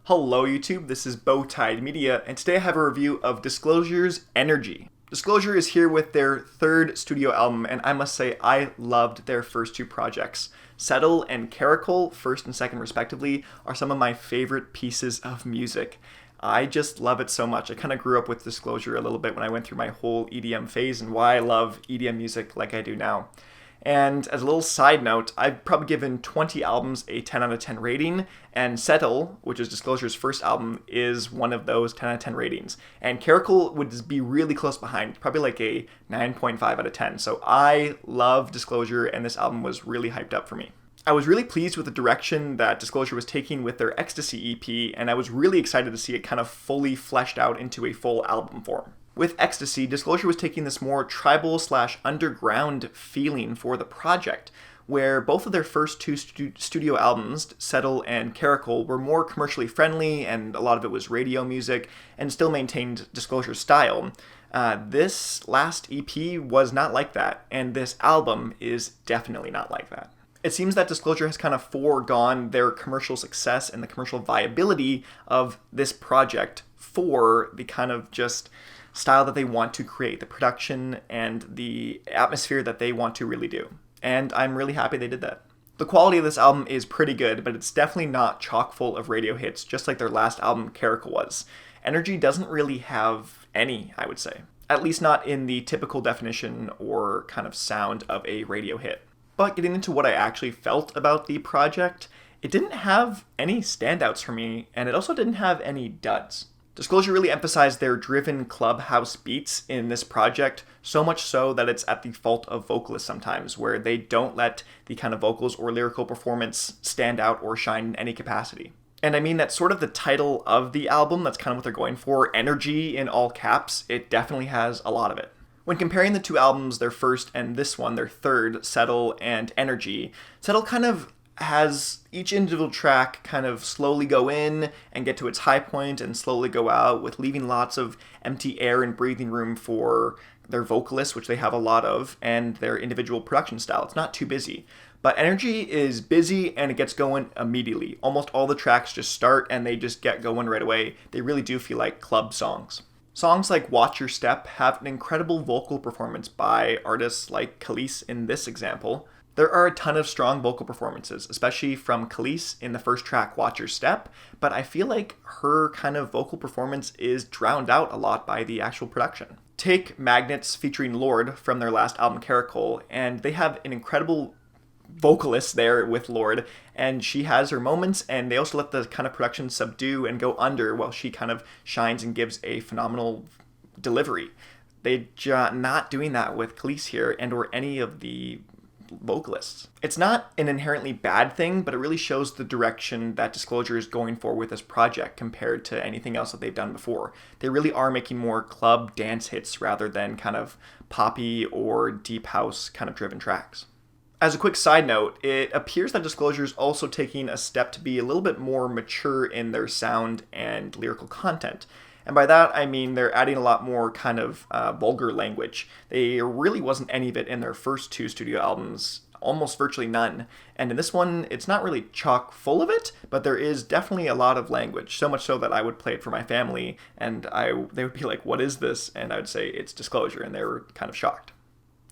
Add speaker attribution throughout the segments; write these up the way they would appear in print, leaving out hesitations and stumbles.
Speaker 1: Hello YouTube, this is Bowtied Media, and today I have a review of Disclosure's Energy. Disclosure is here with their third studio album, and I must say I loved their first two projects. Settle and Caracal, first and second respectively, are some of my favorite pieces of music. I just love it so much. I kind of grew up with Disclosure a little bit when I went through my whole EDM phase and why I love EDM music like I do now. And as a little side note, I've probably given 20 albums a 10 out of 10 rating, and Settle, which is Disclosure's first album, is one of those 10 out of 10 ratings. And Caracal would be really close behind, probably like a 9.5 out of 10. So I love Disclosure, and this album was really hyped up for me. I was really pleased with the direction that Disclosure was taking with their Ecstasy EP, and I was really excited to see it kind of fully fleshed out into a full album form. With Ecstasy, Disclosure was taking this more tribal/underground feeling for the project, where both of their first two studio albums, Settle and Caracal, were more commercially friendly, and a lot of it was radio music, and still maintained Disclosure's style. This last EP was not like that, and this album is definitely not like that. It seems that Disclosure has kind of foregone their commercial success and the commercial viability of this project for the kind of just style that they want to create, the production and the atmosphere that they want to really do. And I'm really happy they did that. The quality of this album is pretty good, but it's definitely not chock full of radio hits, just like their last album, Caracal, was. Energy doesn't really have any, I would say. At least not in the typical definition or kind of sound of a radio hit. But getting into what I actually felt about the project, it didn't have any standouts for me, and it also didn't have any duds. Disclosure really emphasized their driven clubhouse beats in this project, so much so that it's at the fault of vocalists sometimes, where they don't let the kind of vocals or lyrical performance stand out or shine in any capacity. And I mean, that's sort of the title of the album, that's kind of what they're going for, Energy in all caps. It definitely has a lot of it. When comparing the two albums, their first and this one, their third, Settle and Energy, Settle kind of has each individual track kind of slowly go in and get to its high point and slowly go out, with leaving lots of empty air and breathing room for their vocalists, which they have a lot of, and their individual production style. It's not too busy. But Energy is busy and it gets going immediately. Almost all the tracks just start and they just get going right away. They really do feel like club songs. Songs like Watch Your Step have an incredible vocal performance by artists like Khalees in this example. There are a ton of strong vocal performances, especially from Khalees in the first track, Watch Your Step, but I feel like her kind of vocal performance is drowned out a lot by the actual production. Take Magnets featuring Lorde from their last album, Caracal, and they have an incredible vocalist there with Lorde, and she has her moments, and they also let the kind of production subdue and go under while she kind of shines and gives a phenomenal delivery. They're not doing that with Khalees here and or any of the vocalists. It's not an inherently bad thing, but it really shows the direction that Disclosure is going for with this project compared to anything else that they've done before. They really are making more club dance hits rather than kind of poppy or deep house kind of driven tracks. As a quick side note, it appears that Disclosure is also taking a step to be a little bit more mature in their sound and lyrical content. And by that, I mean they're adding a lot more kind of vulgar language. There really wasn't any of it in their first two studio albums, almost virtually none. And in this one, it's not really chock full of it, but there is definitely a lot of language. So much so that I would play it for my family, and they would be like, "What is this?" And I would say, "It's Disclosure," and they were kind of shocked.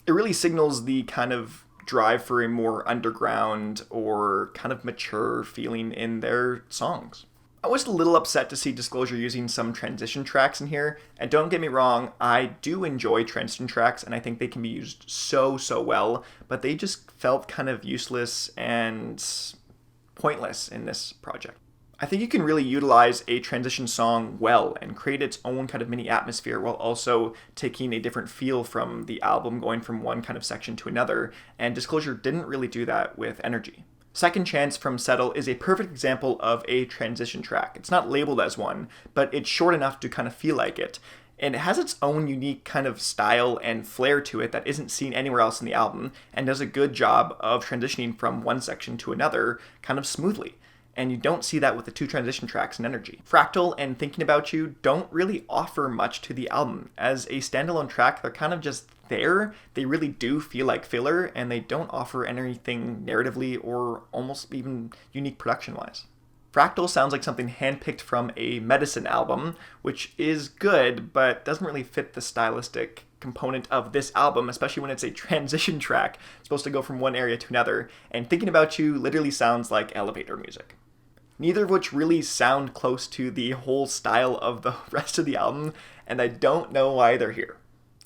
Speaker 1: It really signals the kind of drive for a more underground or kind of mature feeling in their songs. I was a little upset to see Disclosure using some transition tracks in here, and don't get me wrong, I do enjoy transition tracks and I think they can be used so well, but they just felt kind of useless and pointless in this project. I think you can really utilize a transition song well and create its own kind of mini atmosphere while also taking a different feel from the album, going from one kind of section to another, and Disclosure didn't really do that with Energy. Second Chance from Settle is a perfect example of a transition track. It's not labeled as one, but it's short enough to kind of feel like it. And it has its own unique kind of style and flair to it that isn't seen anywhere else in the album, and does a good job of transitioning from one section to another kind of smoothly. And you don't see that with the two transition tracks in Energy. Fractal and Thinking About You don't really offer much to the album. As a standalone track, they're kind of just there. They really do feel like filler, and they don't offer anything narratively or almost even unique production-wise. Fractal sounds like something handpicked from a medicine album, which is good, but doesn't really fit the stylistic component of this album, especially when it's a transition track supposed to go from one area to another, and Thinking About You literally sounds like elevator music. Neither of which really sound close to the whole style of the rest of the album, and I don't know why they're here.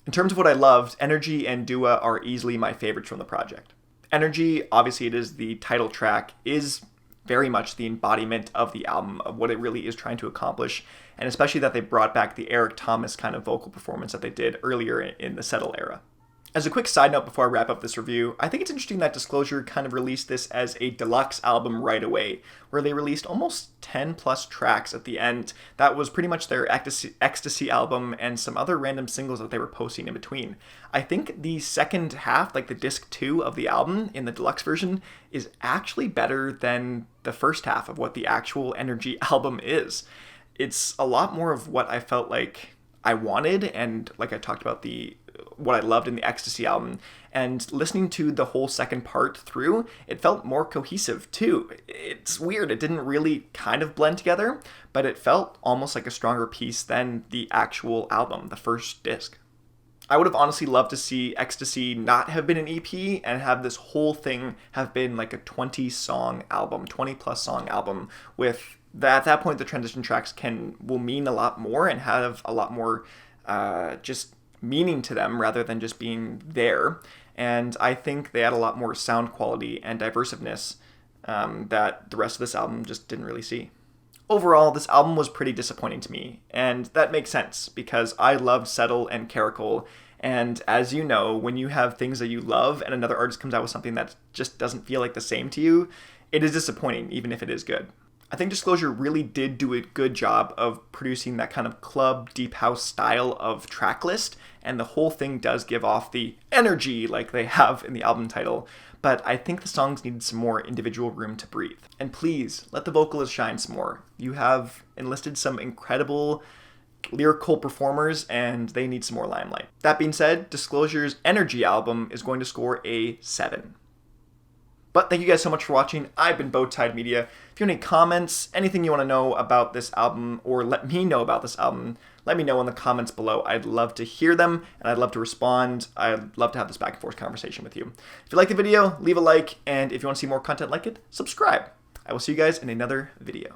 Speaker 1: In terms of what I loved, Energy and Dua are easily my favorites from the project. Energy, obviously it is the title track, is very much the embodiment of the album, of what it really is trying to accomplish, and especially that they brought back the Eric Thomas kind of vocal performance that they did earlier in the Settle era. As a quick side note before I wrap up this review, I think it's interesting that Disclosure kind of released this as a deluxe album right away, where they released almost 10 plus tracks at the end. That was pretty much their Ecstasy album and some other random singles that they were posting in between. I think the second half, like the disc 2 of the album in the deluxe version, is actually better than the first half of what the actual Energy album is. It's a lot more of what I felt like I wanted, and like I talked about what I loved in the Ecstasy album, and listening to the whole second part through, it felt more cohesive too. It's weird, it didn't really kind of blend together, but it felt almost like a stronger piece than the actual album, the first disc. I would have honestly loved to see Ecstasy not have been an EP and have this whole thing have been like a 20 plus song album with at that point the transition tracks will mean a lot more and have a lot more just meaning to them rather than just being there. And I think they had a lot more sound quality and diversiveness that the rest of this album just didn't really see. Overall, this album was pretty disappointing to me, and that makes sense because I loved Settle and Caracol, and as you know, when you have things that you love and another artist comes out with something that just doesn't feel like the same to you, it is disappointing even if it is good. I think Disclosure really did do a good job of producing that kind of club deep house style of track list, and the whole thing does give off the energy like they have in the album title, but I think the songs needed some more individual room to breathe. And please, let the vocalists shine some more. You have enlisted some incredible lyrical performers, and they need some more limelight. That being said, Disclosure's Energy album is going to score a 7. But thank you guys so much for watching. I've been Bowtied Media. If you have any comments, anything you want to know about this album, or let me know about this album, let me know in the comments below. I'd love to hear them, and I'd love to respond. I'd love to have this back and forth conversation with you. If you like the video, leave a like, and if you want to see more content like it, subscribe. I will see you guys in another video.